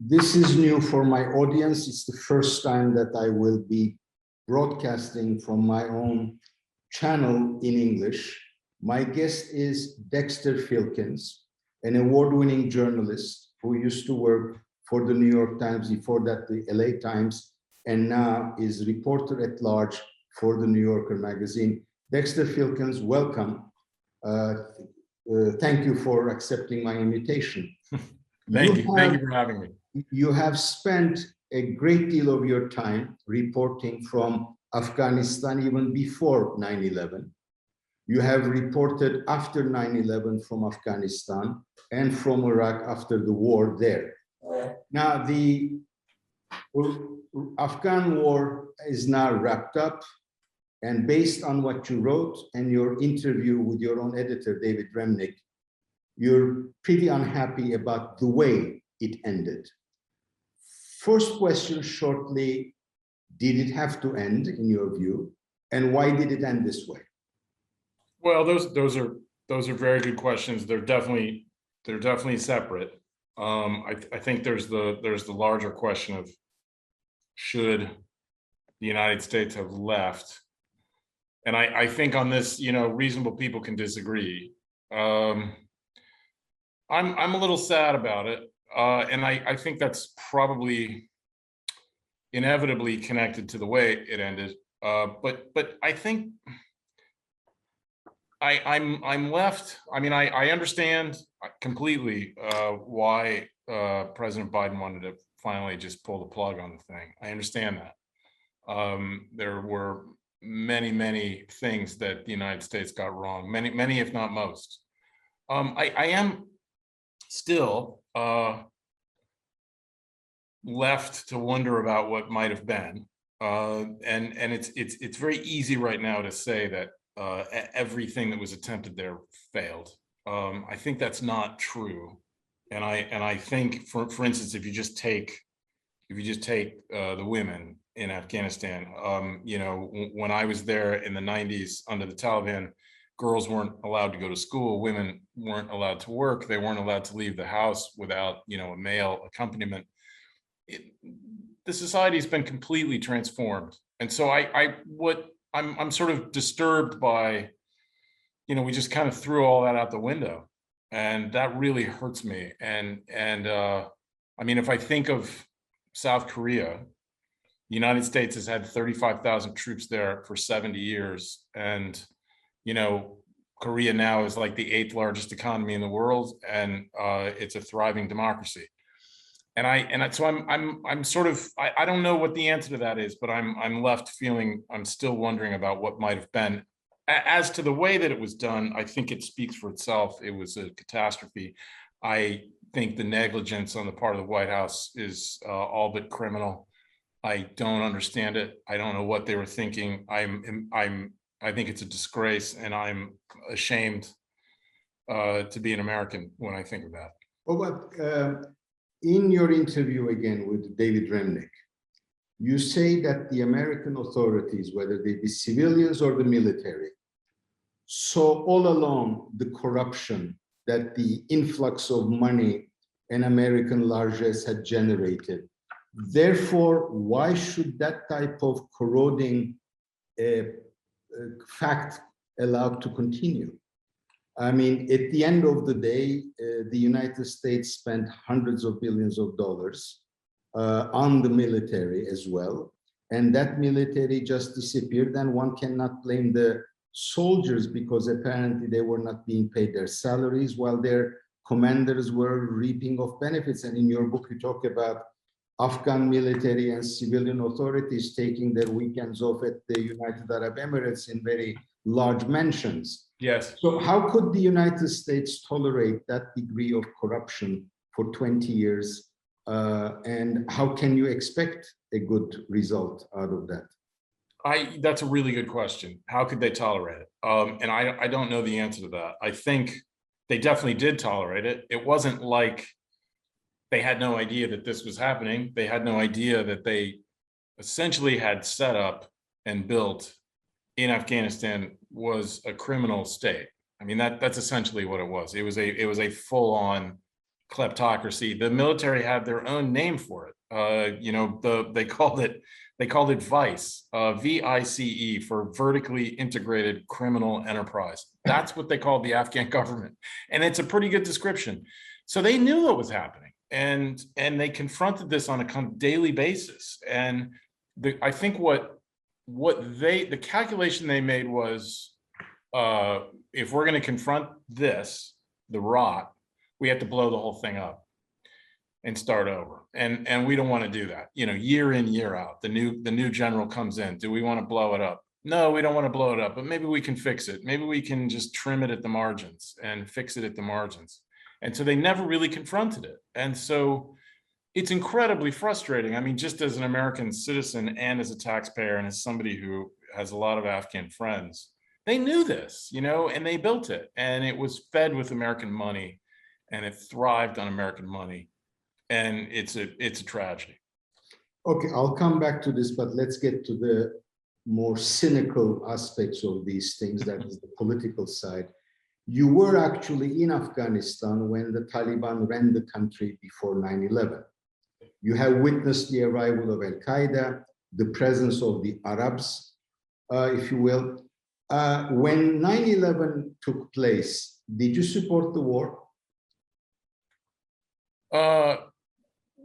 This is new for my audience. It's the first time that I will be broadcasting from my own channel in English. My guest is Dexter Filkins, an award-winning journalist who used to work for the New York Times, before that the LA Times, and now is reporter at large for the New Yorker magazine. Dexter Filkins, welcome. Thank you for accepting my invitation. Thank you for having me. You have spent a great deal of your time reporting from Afghanistan even before 9/11. You have reported after 9/11 from Afghanistan and from Iraq after the war there. Now, the Afghan war is now wrapped up, and based on what you wrote and your interview with your own editor, David Remnick, you're pretty unhappy about the way it ended. First question shortly, did it have to end in your view? And why did it end this way? Well, those are very good questions. They're definitely separate. I think there's the larger question of should the United States have left? And I think on this, reasonable people can disagree. I'm a little sad about it. And I think that's probably inevitably connected to the way it ended. But I think I'm left. I mean, I understand completely why President Biden wanted to finally just pull the plug on the thing. I understand that. There were many things that the United States got wrong. Many, if not most. I am still left to wonder about what might have been, and it's very easy right now to say that everything that was attempted there failed. I think that's not true, and I think, for instance, if you just take the women in Afghanistan, when I was there in the 90s under the Taliban, girls weren't allowed to go to school, women weren't allowed to work, they weren't allowed to leave the house without, a male accompaniment. The society's been completely transformed. And so I'm sort of disturbed by, we just kind of threw all that out the window, and that really hurts me. And I mean, if I think of South Korea, the United States has had 35,000 troops there for 70 years. And Korea now is like the 8th largest economy in the world, and it's a thriving democracy. And so I'm sort of, I don't know what the answer to that is, but I'm left feeling, I'm still wondering about what might have been. As to the way that it was done, I think it speaks for itself. It was a catastrophe. I think the negligence on the part of the White House is all but criminal. I don't understand it. I don't know what they were thinking. I think it's a disgrace, and I'm ashamed to be an American when I think of that. Well, in your interview again with David Remnick, you say that the American authorities, whether they be civilians or the military, saw all along the corruption that the influx of money and American largesse had generated. Therefore, why should that type of corroding fact allowed to continue? I mean, at the end of the day, the United States spent hundreds of billions of dollars on the military as well. And that military just disappeared, and one cannot blame the soldiers because apparently they were not being paid their salaries while their commanders were reaping of benefits. And in your book, you talk about Afghan military and civilian authorities taking their weekends off at the United Arab Emirates in very large mansions. Yes. So how could the United States tolerate that degree of corruption for 20 years? And how can you expect a good result out of that? That's a really good question. How could they tolerate it? And I don't know the answer to that. I think they definitely did tolerate it. It wasn't like they had no idea that this was happening. They had no idea that they essentially had set up and built in Afghanistan was a criminal state. I mean, that's essentially what it was. It was a full-on kleptocracy. The military had their own name for it. The military had their own name for it. They called it VICE, VICE, for vertically integrated criminal enterprise. That's what they called the Afghan government, and it's a pretty good description. So they knew what was happening, and they confronted this on a kind of daily basis. And I think the calculation they made was, if we're going to confront the rot, we have to blow the whole thing up and start over. And we don't want to do that. Year in, year out, the new general comes in. Do we want to blow it up? No, we don't want to blow it up, but maybe we can fix it. Maybe we can just trim it at the margins and fix it at the margins. And so they never really confronted it. And so it's incredibly frustrating. I mean, just as an American citizen and as a taxpayer and as somebody who has a lot of Afghan friends, they knew this, and they built it, and it was fed with American money, and it thrived on American money. And it's a tragedy. Okay, I'll come back to this, but let's get to the more cynical aspects of these things, that is the political side. You were actually in Afghanistan when the Taliban ran the country before 9/11. You have witnessed the arrival of El Qaeda, the presence of the Arabs, if you will. When 9/11 took place, did you support the war?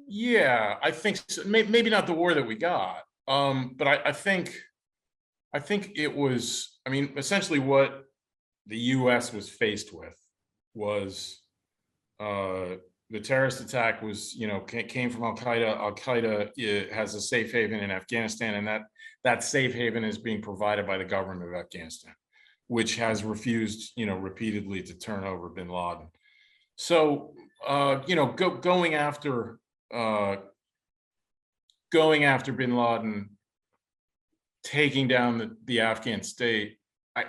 Yeah, I think so. Maybe not the war that we got, but I think it was. I mean, essentially, what the U.S. was faced with was the terrorist attack was, came from Al Qaeda. Al Qaeda has a safe haven in Afghanistan, and that safe haven is being provided by the government of Afghanistan, which has refused, repeatedly to turn over bin Laden. So, going after bin Laden, taking down the Afghan state,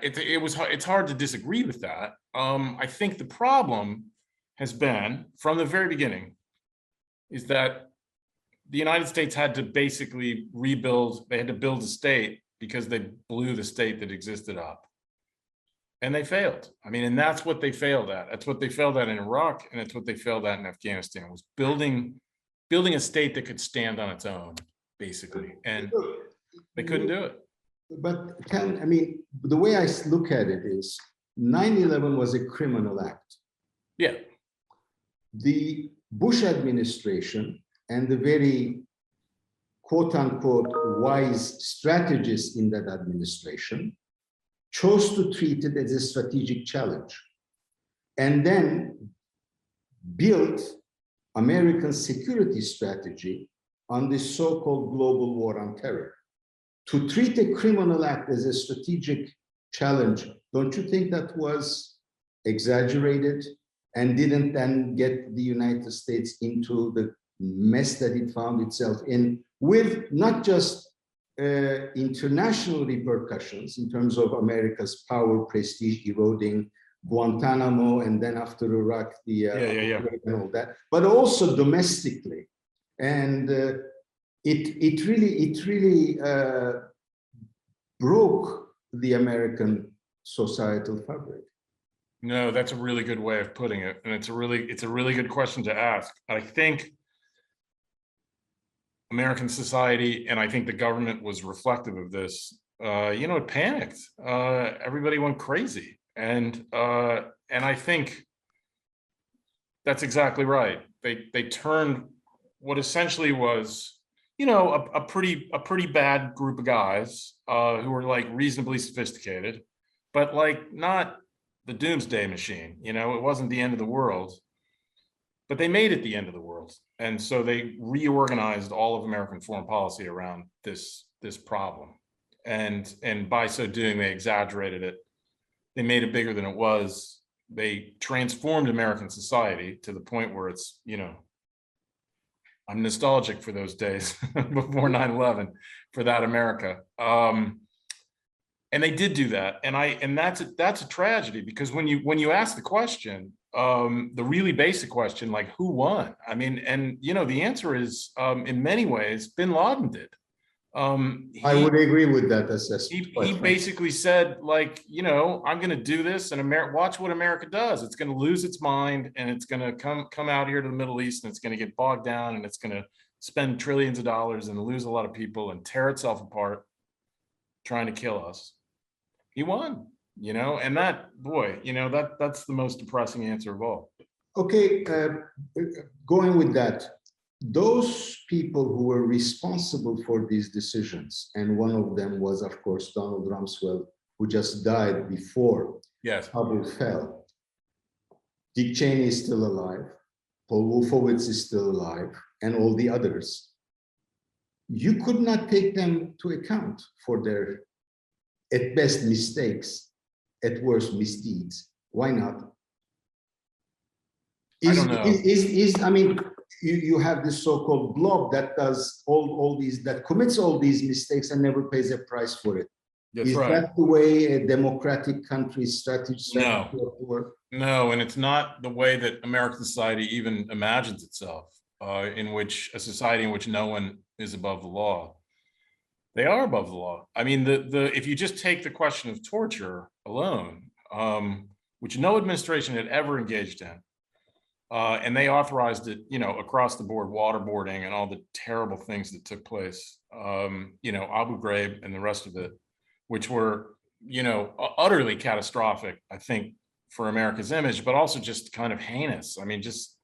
it's hard to disagree with that. I think the problem has been, from the very beginning, is that the United States had to basically rebuild. They had to build a state because they blew the state that existed up. And they failed. I mean, and that's what they failed at. That's what they failed at in Iraq, and it's what they failed at in Afghanistan, was building a state that could stand on its own, basically. And they couldn't do it. But the way I look at it is 9/11 was a criminal act. Yeah. The Bush administration and the very quote unquote wise strategists in that administration chose to treat it as a strategic challenge, and then built American security strategy on this so-called global war on terror. To treat a criminal act as a strategic challenge, don't you think that was exaggerated and didn't then get the United States into the mess that it found itself in, with not just international repercussions in terms of America's power, prestige eroding, Guantanamo, and then after Iraq, and all that, but also domestically. And it really broke the American societal fabric. No, that's a really good way of putting it, and it's a really good question to ask. I think American society, and I think the government was reflective of this. It panicked. Everybody went crazy, and I think that's exactly right. They turned what essentially was, a pretty bad group of guys who were like reasonably sophisticated, but like not the doomsday machine. It wasn't the end of the world, but they made it the end of the world. And so they reorganized all of American foreign policy around this problem. And by so doing, they exaggerated it. They made it bigger than it was. They transformed American society to the point where it's, I'm nostalgic for those days before 9/11, for that America. And they did do that, and that's a tragedy, because when you ask the question, the really basic question, like who won? I mean, and the answer is, in many ways, bin Laden did. I would agree with that assessment. He basically said, like, you know, I'm going to do this, and watch what America does. It's going to lose its mind, and it's going to come out here to the Middle East, and it's going to get bogged down, and it's going to spend trillions of dollars and lose a lot of people and tear itself apart, trying to kill us. He won, you know, and that, boy, you know, that's the most depressing answer of all. Okay, going with that, those people who were responsible for these decisions, and one of them was, of course, Donald Rumsfeld, who just died before Kabul fell. Dick Cheney is still alive. Paul Wolfowitz is still alive, and all the others. You could not take them to account for their, at best, mistakes, at worst, misdeeds. Why not? I don't know. I mean, you have this so-called blob that does all these, that commits all these mistakes and never pays a price for it. That's Is right. that the way a democratic country's strategy work? No, and it's not the way that American society even imagines itself, in which a society in which no one is above the law. They are above the law. I mean, if you just take the question of torture alone, which no administration had ever engaged in, and they authorized it, you know, across the board, waterboarding and all the terrible things that took place, you know, Abu Ghraib and the rest of it, which were, you know, utterly catastrophic, I think, for America's image, but also just kind of heinous. I mean, just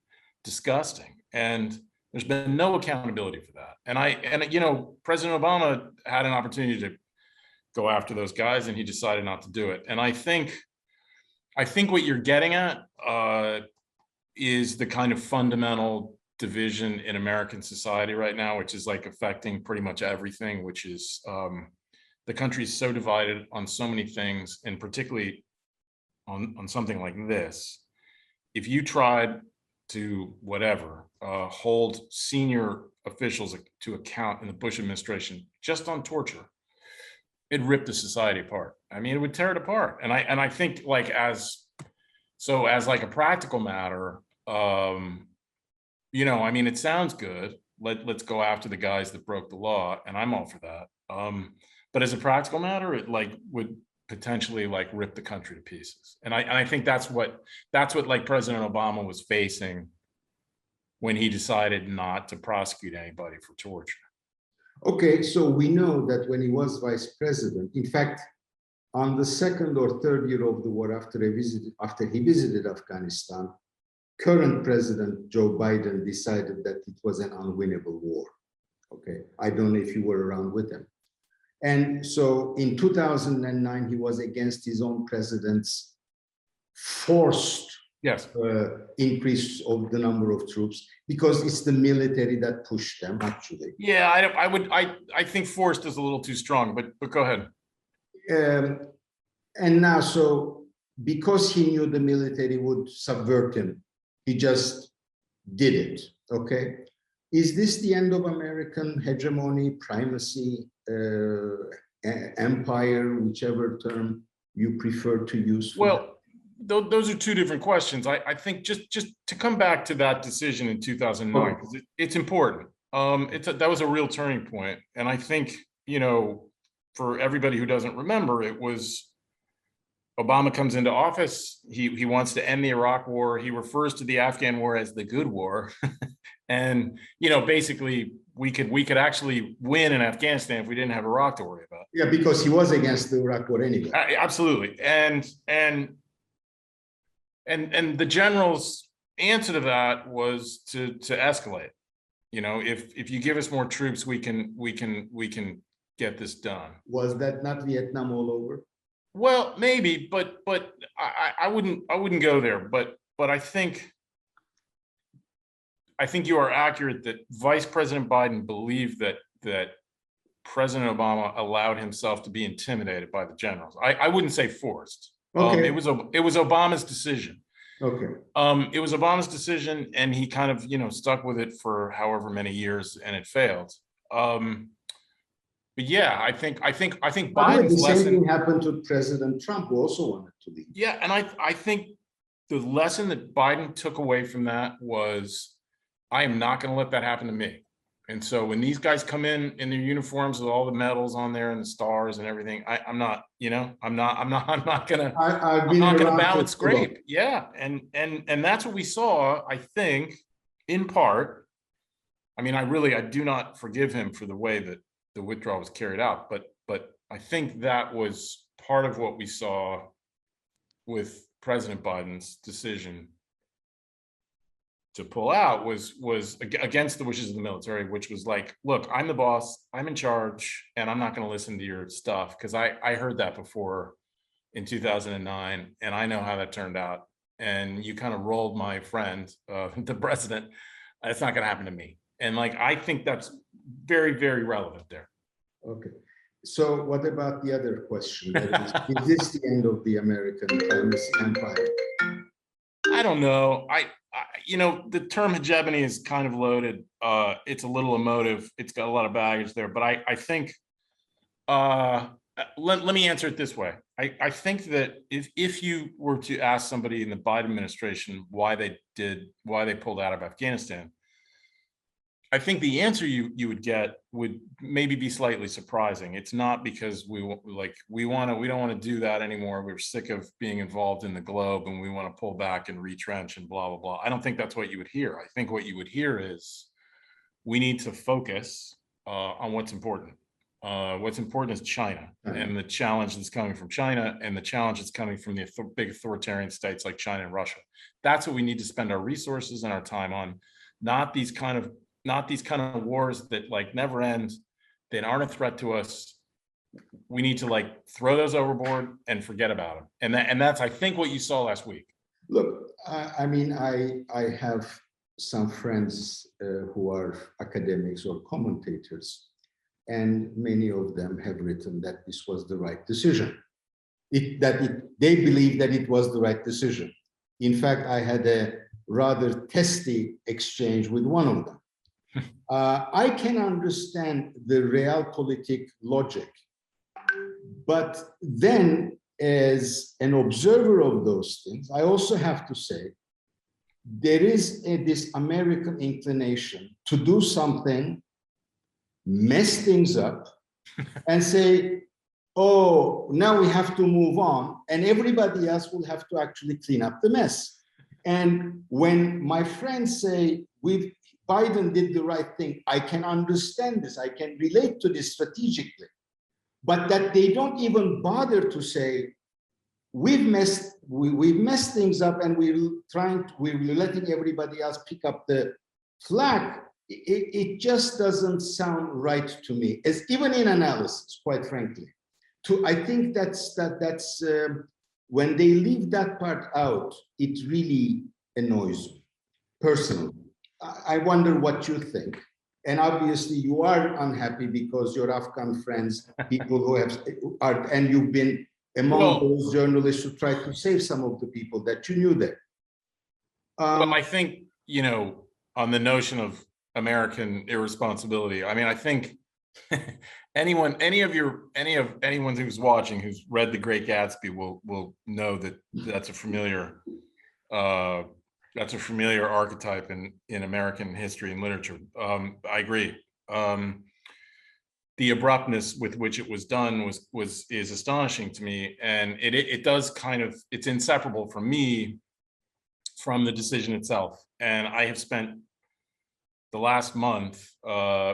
disgusting. And there's been no accountability for that. And you know, President Obama had an opportunity to go after those guys, and he decided not to do it. And I think what you're getting at is the kind of fundamental division in American society right now, which is like affecting pretty much everything, which is the country is so divided on so many things, and particularly on something like this. If you tried to hold senior officials to account in the Bush administration just on torture, it'd rip the society apart. I mean, it would tear it apart. And I think, like, as like a practical matter, you know, I mean, it sounds good. Let's go after the guys that broke the law, and I'm all for that. But as a practical matter, it like would potentially like rip the country to pieces. And I think that's what like President Obama was facing when he decided not to prosecute anybody for torture. Okay, so we know that when he was vice president, in fact, on the second or third year of the war, after he visited Afghanistan, current President Joe Biden decided that it was an unwinnable war. Okay, I don't know if you were around with him. And so in 2009, he was against his own president's forced increase of the number of troops, because it's the military that pushed them, actually. Yeah, I think forced is a little too strong, but go ahead. And now, so because he knew the military would subvert him, he just did it. Okay, is this the end of American hegemony, primacy, empire, whichever term you prefer to use? Well, those are two different questions. I think just to come back to that decision in 2009, because it's important. That was a real turning point, and I think, you know, for everybody who doesn't remember, it was Obama comes into office. He wants to end the Iraq War. He refers to the Afghan War as the good war, and, you know, basically we could actually win in Afghanistan if we didn't have Iraq to worry about. Yeah, because he was against the Iraq War anyway. Absolutely, and the general's answer to that was to escalate. You know, if you give us more troops, we can get this done. Was that not Vietnam all over? Well, maybe, but I wouldn't go there. But I think you are accurate that Vice President Biden believed that President Obama allowed himself to be intimidated by the generals. I wouldn't say forced. Okay. It was Obama's decision. Okay. It was Obama's decision, and he kind of, you know, stuck with it for however many years, and it failed. But yeah, I think Biden's lesson. The same thing happened to President Trump, who also wanted to leave. Yeah, and I think the lesson that Biden took away from that was, I am not going to let that happen to me. And so when these guys come in their uniforms with all the medals on there and the stars and everything, I'm not, I'm not gonna bow and scrape. Yeah. And that's what we saw, I think, in part. I mean, I do not forgive him for the way that the withdrawal was carried out, but I think that was part of what we saw with President Biden's decision to pull out was against the wishes of the military, which was like, look, I'm the boss, I'm in charge, and I'm not going to listen to your stuff, because I heard that before in 2009, and I know how that turned out. And you kind of rolled my friend, the president. It's not going to happen to me. And like, I think that's very, very relevant there. Okay. So what about the other question? Is this the end of the American diplomacy empire? I don't know. The term hegemony is kind of loaded. It's a little emotive. It's got a lot of baggage there. But I think, let me answer it this way. I think that if you were to ask somebody in the Biden administration why they pulled out of Afghanistan, I think the answer you would get would maybe be slightly surprising. It's not because we don't want to do that anymore. We're sick of being involved in the globe and we want to pull back and retrench and blah, blah, blah. I don't think that's what you would hear. I think what you would hear is we need to focus on what's important. What's important is China and the challenge that's coming from China and the challenge that's coming from the big authoritarian states like China and Russia. That's what we need to spend our resources and our time on, not these kind of wars that like never end, that aren't a threat to us. We need to like throw those overboard and forget about them. And that's, I think, what you saw last week. Look, I mean, I have some friends who are academics or commentators, and many of them have written that this was the right decision. They believe that it was the right decision. In fact, I had a rather testy exchange with one of them. I can understand the realpolitik logic, but then as an observer of those things, I also have to say there is this American inclination to do something, mess things up, and say, oh, now we have to move on, and everybody else will have to actually clean up the mess. And when my friends say, Biden did the right thing, I can understand this, I can relate to this strategically, but that they don't even bother to say, we've messed things up and we're letting everybody else pick up the slack. It just doesn't sound right to me, as even in analysis, quite frankly. I think that's when they leave that part out, it really annoys me personally. I wonder what you think. And obviously you are unhappy because your Afghan friends, people who and you've been among those journalists who tried to save some of the people that you knew there. Well, I think, on the notion of American irresponsibility, I mean, I think anyone who's watching, who's read The Great Gatsby will know that that's a familiar archetype in American history and literature. I agree. The abruptness with which it was done is astonishing to me, and it does it's inseparable for me from the decision itself. And I have spent the last month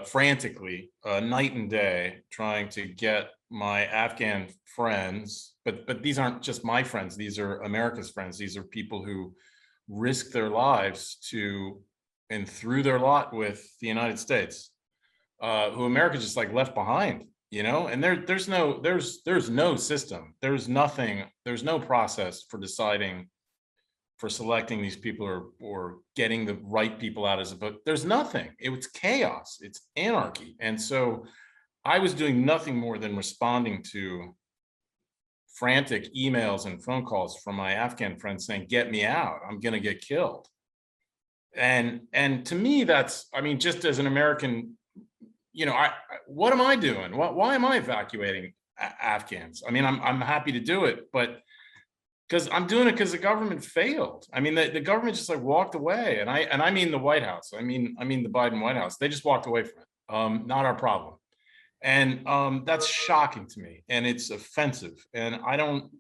frantically, night and day, trying to get my Afghan friends, but these aren't just my friends, these are America's friends. These are people who risk their lives and threw their lot with the United States, who America just like left behind, and there's no system, there's no process for selecting these people or getting the right people out as a vote. There's nothing. It's chaos, it's anarchy. And so I was doing nothing more than responding to frantic emails and phone calls from my Afghan friends saying, get me out, I'm gonna get killed. And to me, that's, I mean, just as an American, what am I doing? Why am I evacuating Afghans? I mean, I'm happy to do it, but Because I'm doing it because the government failed. I mean, the government just like walked away, and I mean the White House. I mean the Biden White House. They just walked away from it. Not our problem, and that's shocking to me, and it's offensive. And I don't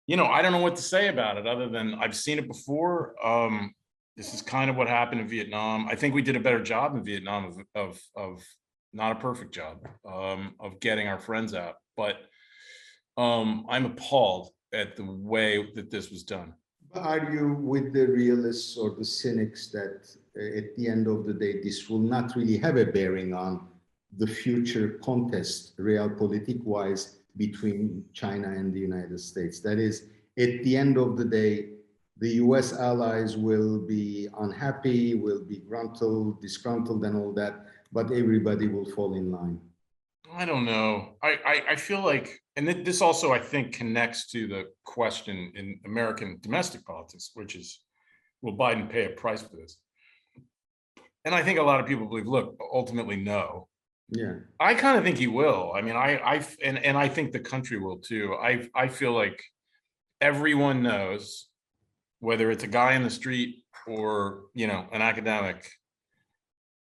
know what to say about it other than I've seen it before. This is kind of what happened in Vietnam. I think we did a better job in Vietnam of not a perfect job of getting our friends out, but I'm appalled at the way that this was done. Are you with the realists or the cynics that at the end of the day, this will not really have a bearing on the future contest, realpolitik-wise, between China and the United States? That is, at the end of the day, the US allies will be unhappy, will be disgruntled and all that, but everybody will fall in line. I don't know. I feel like, and this also I think connects to the question in American domestic politics, which is, will Biden pay a price for this? And I think a lot of people believe, look, ultimately, no. Yeah. I kind of think he will. I mean, and I think the country will too. I feel like everyone knows, whether it's a guy in the street or, an academic,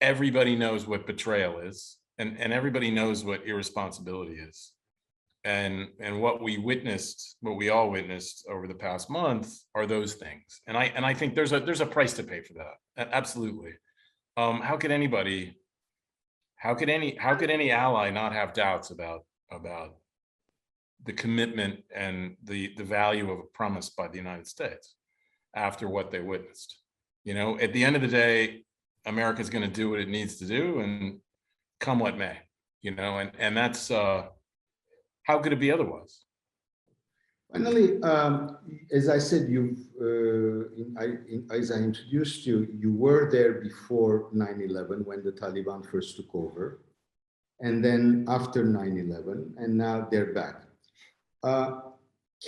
everybody knows what betrayal is. And everybody knows what irresponsibility is. And what we all witnessed over the past month are those things. And I think there's a price to pay for that. Absolutely. How could any ally not have doubts about the commitment and the value of a promise by the United States after what they witnessed? At the end of the day, America's going to do what it needs to do, and come what may, and that's how could it be otherwise? Finally, as I said, as I introduced you, you were there before 9/11 when the Taliban first took over, and then after 9/11, and now they're back.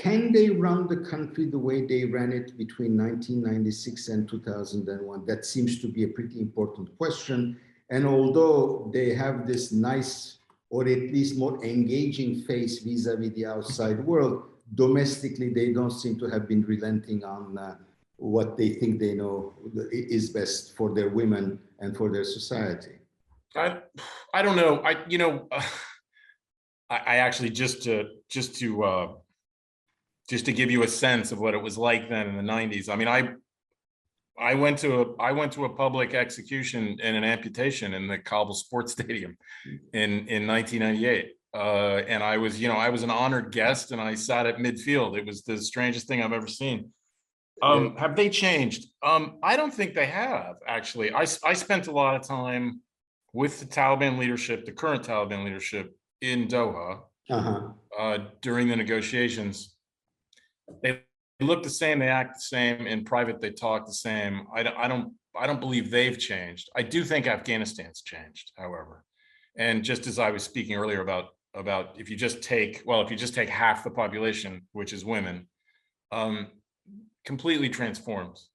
Can they run the country the way they ran it between 1996 and 2001? That seems to be a pretty important question. And although they have this nice, or at least more engaging face vis-a-vis the outside world, domestically, they don't seem to have been relenting on what they think they know is best for their women and for their society. I don't know. I actually just to give you a sense of what it was like then in the 90s. I mean, I went to a public execution and an amputation in the Kabul Sports Stadium in 1998, and I was an honored guest, and I sat at midfield. It was the strangest thing I've ever seen. Have they changed? I don't think they have, actually. I spent a lot of time with the Taliban leadership, the current Taliban leadership, in Doha during the negotiations. They look the same, they act the same. In private, they talk the same. I don't believe they've changed. I do think Afghanistan's changed, however. And just as I was speaking earlier about if you just take half the population, which is women, completely transforms.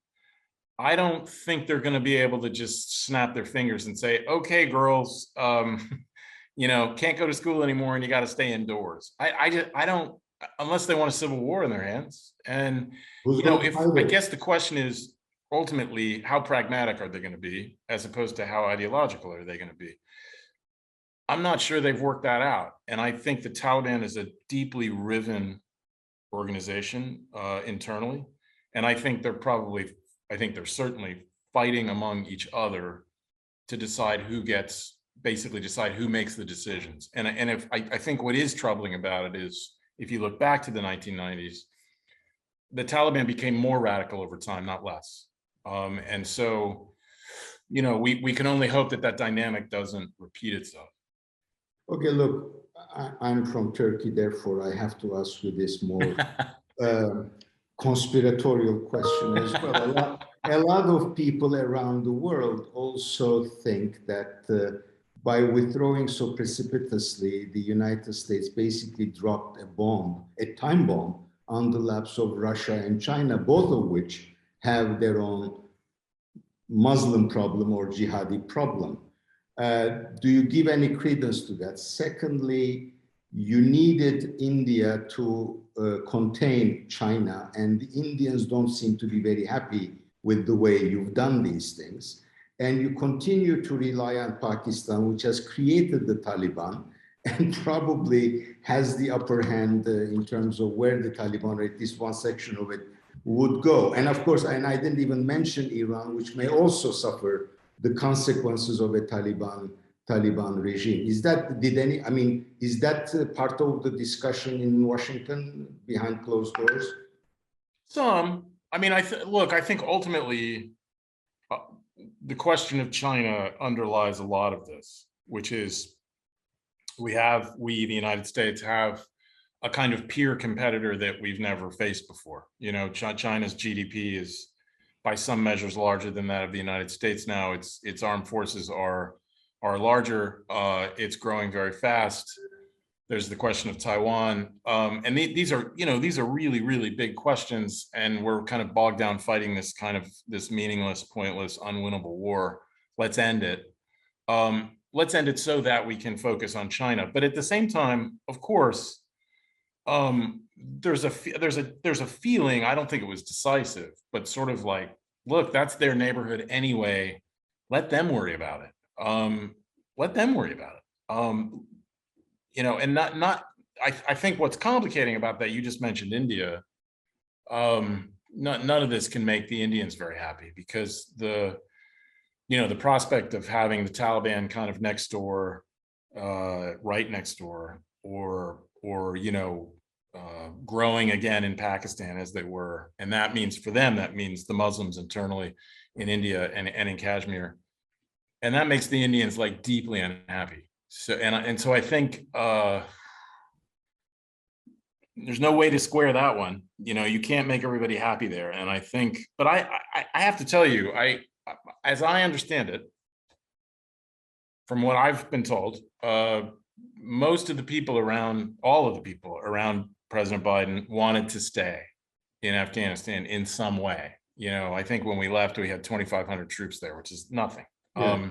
I don't think they're going to be able to just snap their fingers and say, okay, girls, can't go to school anymore and you got to stay indoors. I don't, unless they want a civil war in their hands. And, I guess the question is ultimately, how pragmatic are they going to be as opposed to how ideological are they going to be? I'm not sure they've worked that out. And I think the Taliban is a deeply riven organization internally. And I think they're certainly fighting among each other to decide who makes the decisions. And if I think what is troubling about it is, if you look back to the 1990s, the Taliban became more radical over time, not less. And so, we can only hope that dynamic doesn't repeat itself. Okay, look, I'm from Turkey, therefore I have to ask you this more conspiratorial question as well. A lot of people around the world also think that by withdrawing so precipitously, the United States basically dropped a time bomb on the laps of Russia and China, both of which have their own Muslim problem or jihadi problem. Do you give any credence to that? Secondly, you needed India to contain China, and the Indians don't seem to be very happy with the way you've done these things. And you continue to rely on Pakistan, which has created the Taliban and probably has the upper hand in terms of where the Taliban, or at least one section of it, would go. And of course, and I didn't even mention Iran, which may also suffer the consequences of a Taliban regime. Is that, is that part of the discussion in Washington behind closed doors? Some. I mean, look, I think ultimately the question of China underlies a lot of this, which is we, the United States, have a kind of peer competitor that we've never faced before. You know, China's GDP is by some measures larger than that of the United States now. Its armed forces are larger. It's growing very fast. There's the question of Taiwan. And these are really, really big questions. And we're kind of bogged down fighting this meaningless, pointless, unwinnable war. Let's end it. Let's end it so that we can focus on China. But at the same time, of course, there's a feeling, I don't think it was decisive, but sort of like, look, that's their neighborhood anyway. Let them worry about it. Let them worry about it. You know, and I think what's complicating about that, you just mentioned India. None of this can make the Indians very happy, because the prospect of having the Taliban kind of next door, right next door, or growing again in Pakistan as they were, and that means for them, that means the Muslims internally in India and in Kashmir, and that makes the Indians like deeply unhappy. So and so I think there's no way to square that one. You know, you can't make everybody happy there. And I think, but I have to tell you, as I understand it, from what I've been told, most of the people around, all of the people around President Biden wanted to stay in Afghanistan in some way. You know, I think when we left, we had 2,500 troops there, which is nothing. Yeah.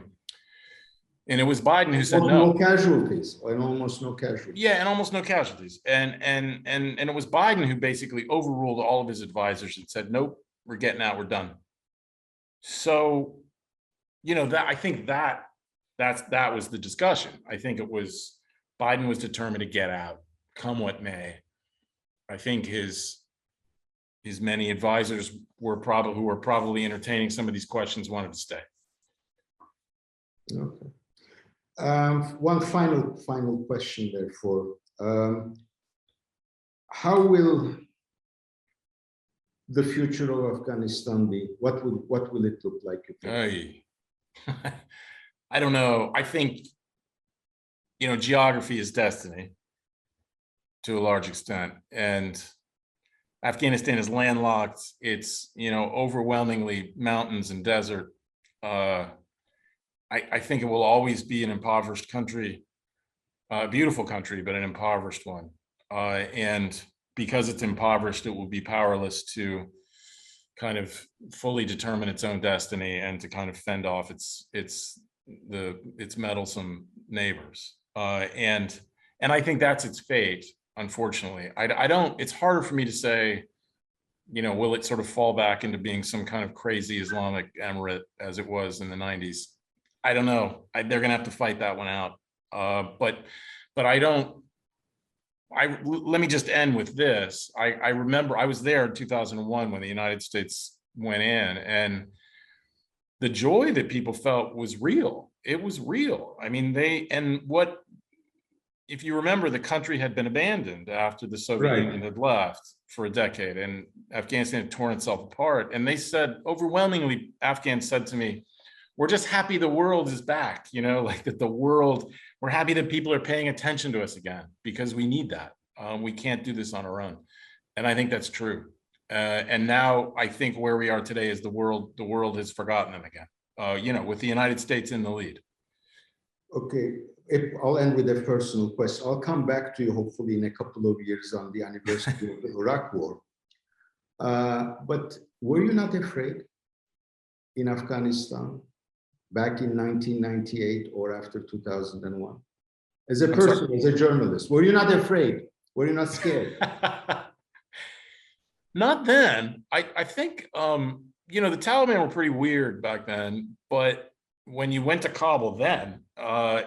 And it was Biden who said no. No casualties, and almost no casualties. Yeah, and almost no casualties. And it was Biden who basically overruled all of his advisors and said, nope, we're getting out, we're done. So, you know, that I think that was the discussion. I think it was Biden was determined to get out, come what may. I think his many advisors who were probably entertaining some of these questions wanted to stay. Okay. One final question, therefore. How will the future of Afghanistan be? What will it look like? I don't know. I think, you know, geography is destiny to a large extent, and Afghanistan is landlocked. It's, you know, overwhelmingly mountains and desert. I think it will always be an impoverished country, a beautiful country, but an impoverished one. And because it's impoverished, it will be powerless to kind of fully determine its own destiny and to kind of fend off its meddlesome neighbors. And I think that's its fate, unfortunately. It's harder for me to say, you know, will it sort of fall back into being some kind of crazy Islamic emirate as it was in the 90s? I don't know. They're going to have to fight that one out. But let me just end with this. I remember I was there in 2001 when the United States went in, and the joy that people felt was real. It was real. I mean, if you remember, the country had been abandoned after the Soviet Union had left for a decade, and Afghanistan had torn itself apart. And they said, overwhelmingly, Afghans said to me, we're just happy the world is back, you know, like that we're happy that people are paying attention to us again, because we need that. We can't do this on our own. And I think that's true. And now I think where we are today is the world has forgotten them again, you know, with the United States in the lead. Okay, I'll end with a personal question. I'll come back to you hopefully in a couple of years on the anniversary of the Iraq War. But were you not afraid in Afghanistan back in 1998 or after 2001? As a person, as a journalist, were you not afraid? Were you not scared? Not then. I think, you know, the Taliban were pretty weird back then, but when you went to Kabul then,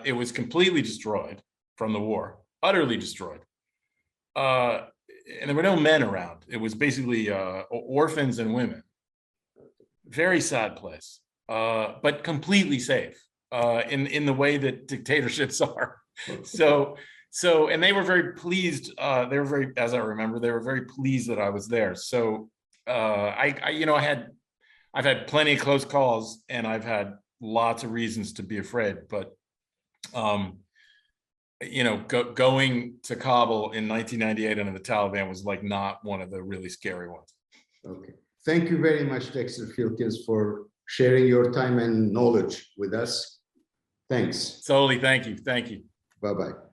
it was completely destroyed from the war, utterly destroyed. And there were no men around. It was basically orphans and women. Very sad place, but completely safe in the way that dictatorships are. So, and they were very pleased. They were very, as I remember, they were very pleased that I was there. So, you know, I've had plenty of close calls, and I've had lots of reasons to be afraid. But, you know, going to Kabul in 1998 under the Taliban was like not one of the really scary ones. Okay. Thank you very much, Dexter Filkins, for sharing your time and knowledge with us. Thanks. Solely, thank you. Thank you. Bye-bye.